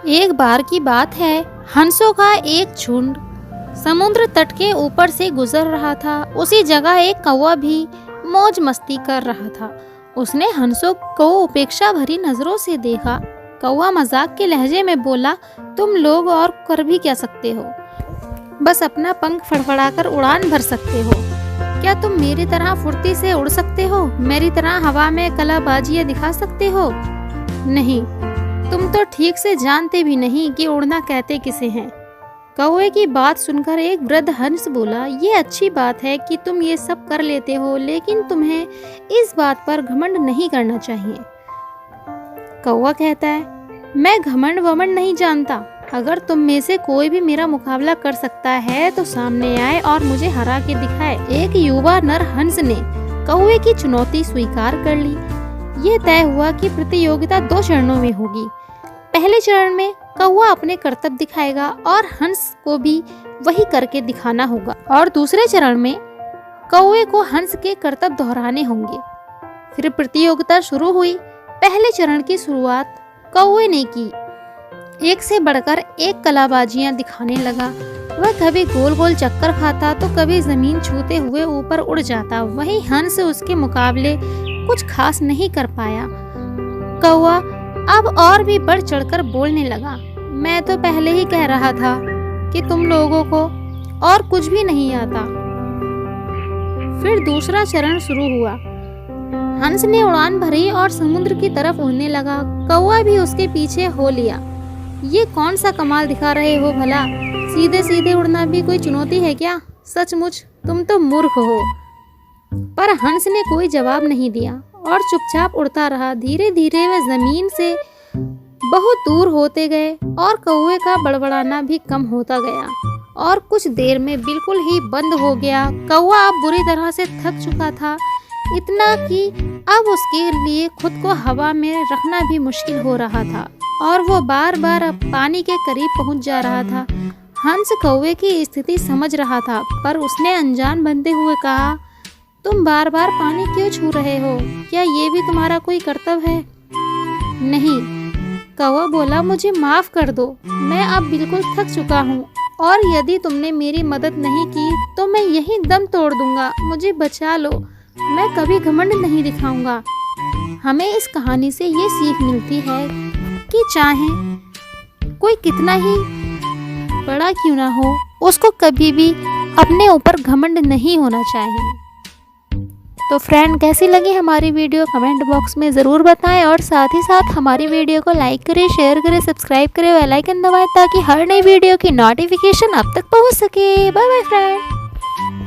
एक बार की बात है, हंसों का एक झुंड समुद्र तट के ऊपर से गुजर रहा था। उसी जगह एक कौवा भी मौज मस्ती कर रहा था। उसने हंसों को उपेक्षा भरी नजरों से देखा। कौवा मजाक के लहजे में बोला, तुम लोग और कर भी क्या सकते हो? बस अपना पंख फड़फड़ाकर उड़ान भर सकते हो। क्या तुम मेरी तरह फुर्ती से उड़ सकते हो? मेरी तरह हवा में कलाबाजियां दिखा सकते हो? नहीं, तुम तो ठीक से जानते भी नहीं कि उड़ना कहते किसे हैं। कौवे की बात सुनकर एक वृद्ध हंस बोला, ये अच्छी बात है कि तुम ये सब कर लेते हो, लेकिन तुम्हें इस बात पर घमंड नहीं करना चाहिए। कौवा कहता है, मैं घमंड वमंड नहीं जानता। अगर तुम में से कोई भी मेरा मुकाबला कर सकता है तो सामने आए और मुझे हरा के दिखाए। एक युवा नर हंस ने कौवे की चुनौती स्वीकार कर ली। ये तय हुआ कि प्रतियोगिता 2 चरणों में होगी। पहले चरण में कौवा अपने करतब दिखाएगा और हंस को भी वही करके दिखाना होगा, और दूसरे चरण में कौवे को हंस के करतब दोहराने होंगे। फिर प्रतियोगिता शुरू हुई। पहले चरण की शुरुआत कौवे ने की। एक से बढ़कर एक कलाबाजियां दिखाने लगा। वह कभी गोल गोल चक्कर खाता तो कभी जमीन छूते हुए ऊपर उड़ जाता। वहीं हंस उसके मुकाबले कुछ खास नहीं कर पाया। कौवा अब और भी बढ़ चढ़कर बोलने लगा, मैं तो पहले ही कह रहा था कि तुम लोगों को और कुछ भी नहीं आता। फिर दूसरा चरण शुरू हुआ। हंस ने उड़ान भरी और समुद्र की तरफ उड़ने लगा। कौवा भी उसके पीछे हो लिया। ये कौन सा कमाल दिखा रहे हो भला? सीधे सीधे उड़ना भी कोई चुनौती है क्या? सचमुच तुम तो मूर्ख हो। पर हंस ने कोई जवाब नहीं दिया और चुपचाप उड़ता रहा। धीरे धीरे वह जमीन से बहुत दूर होते गए और कौवे का बड़बड़ाना भी कम होता गया और कुछ देर में बिल्कुल ही बंद हो गया। कौवा अब बुरी तरह से थक चुका था, इतना कि अब उसके लिए खुद को हवा में रखना भी मुश्किल हो रहा था और वो बार बार अब पानी के करीब पहुंच जा रहा था। हंस कौवे की स्थिति समझ रहा था, पर उसने अनजान बनते हुए कहा, तुम बार बार पानी क्यों छू रहे हो? क्या ये भी तुम्हारा कोई कर्तव्य है? नहीं, कौवा बोला, मुझे माफ कर दो। मैं अब बिल्कुल थक चुका हूँ और यदि तुमने मेरी मदद नहीं की तो मैं यहीं दम तोड़ दूंगा। मुझे बचा लो, मैं कभी घमंड नहीं दिखाऊंगा। हमें इस कहानी से ये सीख मिलती है कि चाहे कोई कितना ही बड़ा क्यों ना हो, उसको कभी भी अपने ऊपर घमंड नहीं होना चाहिए। तो फ्रेंड, कैसी लगी हमारी वीडियो कमेंट बॉक्स में ज़रूर बताएं और साथ ही साथ हमारी वीडियो को लाइक करें, शेयर करें, सब्सक्राइब करें, बेल आइकन दबाएं ताकि हर नई वीडियो की नोटिफिकेशन आप तक पहुंच सके। Bye bye friend.